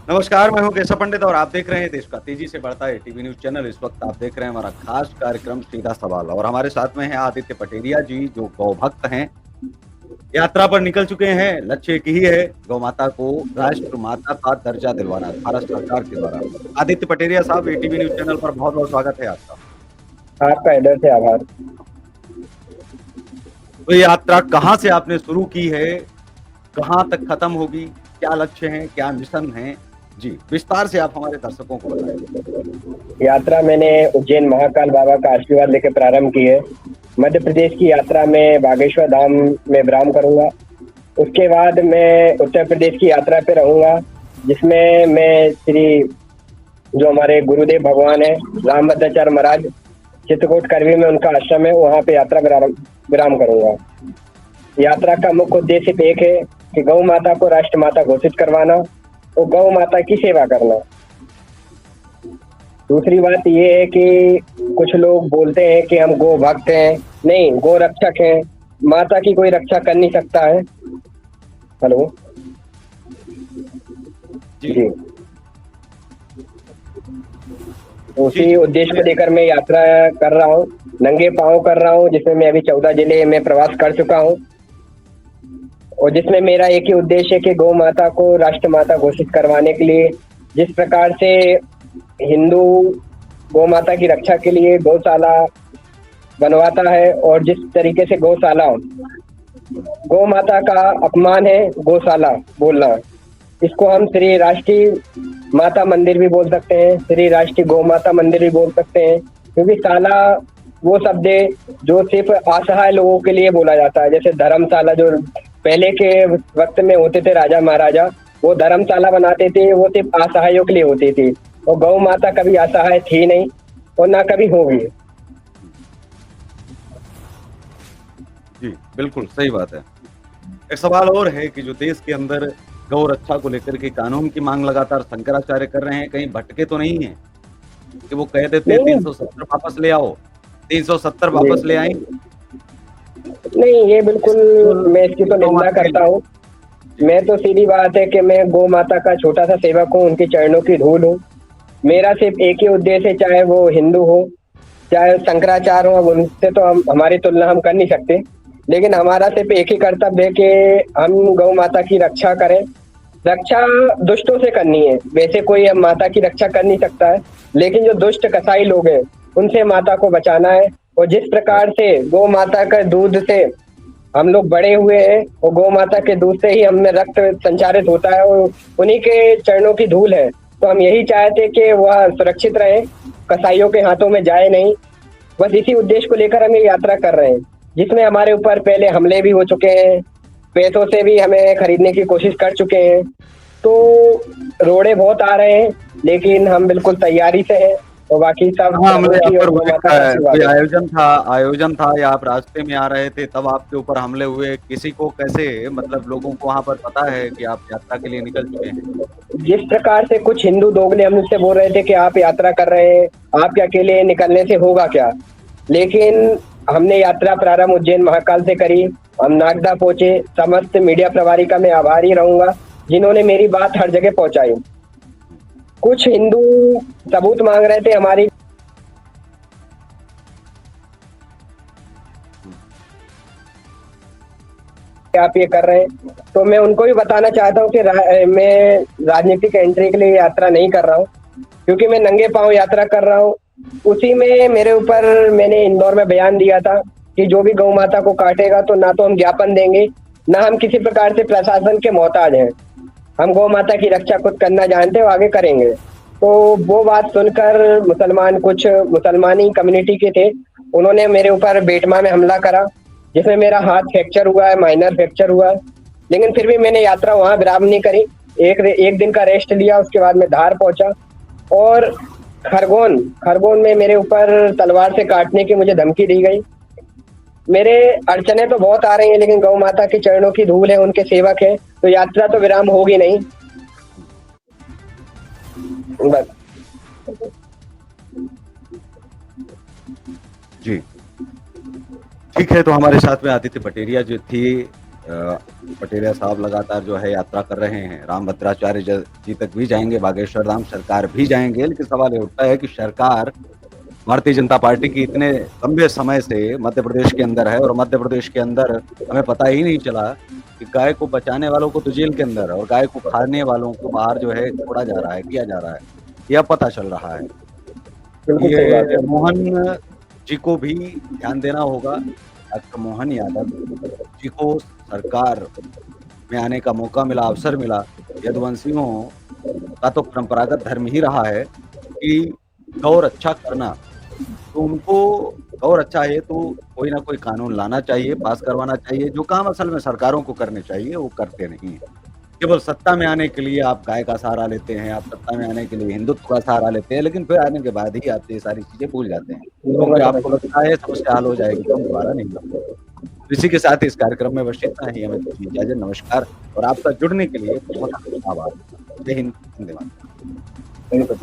नमस्कार, मैं हूँ केशव पंडित और आप देख रहे हैं देश का तेजी से बढ़ता है टीवी न्यूज़ चैनल। इस वक्त आप देख रहे हैं हमारा खास कार्यक्रम सीधा सवाल और हमारे साथ में हैं आदित्य पटेरिया जी जो गौ भक्त हैं, यात्रा पर निकल चुके हैं। लक्ष्य एक ही है गौ माता को राष्ट्र माता का दर्जा दिलवाना भारत सरकार के द्वारा। आदित्य पटेरिया साहब, ये टीवी न्यूज़ चैनल पर बहुत-बहुत स्वागत है आपका। आपका हृदय से आभार। तो ये यात्रा कहाँ से आपने शुरू की है? कहाँ तक खत्म होगी? क्या लक्ष्य हैं? क्या मिशन हैं? जी, विस्तार से आप हमारे दर्शकों को बताएँ। यात्रा मैंने उज्जैन महाकाल बाबा का आशीर्वाद लेकर प्रारंभ की है। मध्य प्रदेश की यात्रा में बागेश्वर धाम में विराम करूंगा। उसके बाद मैं उत्तर प्रदेश की यात्रा पे रहूंगा, जिसमें मैं श्री जो हमारे गुरुदेव भगवान है रामभद्राचार्य महाराज चित्रकूट करवी में उनका आश्रम है, वहाँ पे यात्रा विराम करूंगा। यात्रा का मुख्य उद्देश्य सिर्फ एक है कि गौ माता को राष्ट्र माता घोषित करवाना और गौ माता की सेवा करना। दूसरी बात ये है कि कुछ लोग बोलते हैं कि हम गो भक्त हैं, नहीं गो रक्षक हैं। माता की कोई रक्षा कर नहीं सकता है। हेलो जी। जी, जी, उसी जी। उद्देश्य को लेकर मैं यात्रा कर रहा हूँ, नंगे पाँव कर रहा हूँ, जिसमें मैं अभी 14 जिले में प्रवास कर चुका हूँ और जिसमें मेरा एक ही उद्देश्य है कि गौ माता को राष्ट्र माता घोषित करवाने के लिए जिस प्रकार से हिंदू गौ माता की रक्षा के लिए गौशाला बनवाता है और जिस तरीके से गौशाला गौ माता का अपमान है गौशाला बोलना, इसको हम श्री राष्ट्रीय माता मंदिर भी बोल सकते हैं, श्री राष्ट्रीय गौ माता मंदिर भी बोल सकते हैं, क्योंकि शाला वो शब्द है जो सिर्फ असहाय लोगों के लिए बोला जाता है। जैसे धर्मशाला जो पहले के वक्त में होते थे राजा महाराजा, वो धर्मशाला बनाते थे, वो सिर्फ असहायों के लिए होती थी और गौ माता कभी असहाय थी नहीं और ना कभी होगी। जी, बिल्कुल सही बात है। एक सवाल और है कि जो देश के अंदर गौ रक्षा को लेकर के कानून की मांग लगातार शंकराचार्य कर रहे हैं, कहीं भटके तो नहीं हैं? कि वो कह देते हैं नहीं 370 वापस ले आओ, 370 जी, वापस ले आएँगे, नहीं ये बिल्कुल केवल मैं इसकी तो गौ निंदा माता के करता लिए। हूँ। जी, मैं तो सीधी बात है कि मैं गौ माता का छोटा सा सेवक हूँ, उनके चरणों की धूल हूँ। मेरा सिर्फ एक ही उद्देश्य है, चाहे वो हिंदू हो चाहे शंकराचार्य हो, अब उनसे तो हम हमारी तुलना हम कर नहीं सकते, लेकिन हमारा सिर्फ एक ही कर्तव्य है कि हम गौ माता की रक्षा करें। रक्षा दुष्टों से करनी है, वैसे कोई अब माता की रक्षा कर नहीं सकता है, लेकिन जो दुष्ट कसाई लोग हैं उनसे माता को बचाना है। और जिस प्रकार से गौ माता का दूध से हम लोग बड़े हुए हैं और गौ माता के दूध से ही हमें रक्त संचारित होता है और उन्हीं के चरणों की धूल है, तो हम यही चाहते कि वह सुरक्षित रहे, कसाईयों के हाथों में जाए नहीं। बस इसी उद्देश्य को लेकर हम ये यात्रा कर रहे हैं, जिसमें हमारे ऊपर पहले हमले भी हो चुके हैं, पैसों से भी हमें खरीदने की कोशिश कर चुके हैं। तो रोड़े बहुत आ रहे हैं, लेकिन हम बिल्कुल तैयारी से हैं और बाकी सब कहाँ हमले प्रभु आप की पर और गौ हुए? माता का कोई आशीर्वाद है। आयोजन था या आप रास्ते में आ रहे थे तब आपके ऊपर हमले हुए? किसी को कैसे मतलब लोगों को वहाँ पर पता है कि आप यात्रा के लिए निकल चुके हैं? जिस प्रकार से कुछ हिंदू दोगले हमसे बोल रहे थे कि आप यात्रा कर रहे हैं, आपके अकेले निकलने से होगा क्या? लेकिन हमने यात्रा प्रारंभ उज्जैन महाकाल से करी, हम नागदा पहुँचे, समस्त मीडिया प्रभारी का मैं आभारी रहूँगा, जिन्होंने मेरी बात हर जगह पहुँचाई। कुछ हिंदू सबूत माँग रहे थे हमारी हुँ, आप ये कर रहे हैं, तो मैं उनको भी बताना चाहता हूँ कि मैं राजनीतिक एंट्री के लिए यात्रा नहीं कर रहा हूँ, क्योंकि मैं नंगे पाँव यात्रा कर रहा हूँ। उसी में मेरे ऊपर मैंने इंदौर में बयान दिया था कि जो भी गौ माता को काटेगा तो ना तो हम ज्ञापन देंगे, ना हम किसी प्रकार से प्रशासन के मोहताज हैं। हम गौ माता की रक्षा खुद करना जानते हैं और आगे करेंगे। तो वो बात सुनकर कुछ मुसलमानी कम्युनिटी के थे, उन्होंने मेरे ऊपर बेटमा में हमला करा, जिसमें मेरा हाथ फ्रैक्चर हुआ है, माइनर फ्रैक्चर हुआ है। लेकिन फिर भी मैंने यात्रा वहाँ विराम नहीं करी, एक दिन का रेस्ट लिया, उसके बाद मैं धार पहुँचा और खरगोन खरगोन में मेरे ऊपर तलवार से काटने की मुझे धमकी दी गई। मेरे अड़चने तो बहुत आ रही हैं, लेकिन गौ माता के चरणों की धूल है, उनके सेवक हैं, तो यात्रा तो विराम होगी नहीं। बस। जी। ठीक है, तो हमारे साथ में आदित्य पटेरिया जो थी पटेरिया साहब लगातार जो है यात्रा कर रहे हैं, राम भद्राचार्य जी तक भी जाएंगे, बागेश्वर धाम सरकार भी जाएंगे, लेकिन सवाल ये उठता है कि सरकार भारतीय जनता पार्टी की इतने लंबे समय से मध्य प्रदेश के अंदर है और मध्य प्रदेश के अंदर हमें पता ही नहीं चला कि गाय को बचाने वालों को तो जेल के अंदर और गाय को खाने वालों को बाहर जो है छोड़ा जा रहा है, किया जा रहा है, यह पता चल रहा है। बिल्कुल सही बात ये है। मोहन जी को भी ध्यान देना होगा। डॉक्टर मोहन यादव जी को सरकार में आने का मौका मिला, अवसर मिला। यदुवंशियों का तो परंपरागत धर्म ही रहा है कि गौ रक्षा करना, तो उनको गौ रक्षा है तो कोई ना कोई कानून लाना चाहिए, पास करवाना चाहिए। जो काम असल में सरकारों को करने चाहिए, वो करते नहीं हैं। केवल सत्ता में आने के लिए आप गाय का सहारा लेते हैं, आप सत्ता में आने के लिए हिंदुत्व का सहारा लेते हैं, लेकिन फिर आने के बाद ही आप ये सारी चीज़ें भूल जाते हैं। क्योंकि आपको लगता है समस्या हल हो जाएगी, तो हम दोबारा नहीं लौटेंगे। इसी के साथ इस कार्यक्रम में बस इतना ही, हमें दीजिए इजाज़त, नमस्कार और आपका जुड़ने के लिए बहुत-बहुत आभार। जय हिंद, वंदे मातरम। बिल्कुल।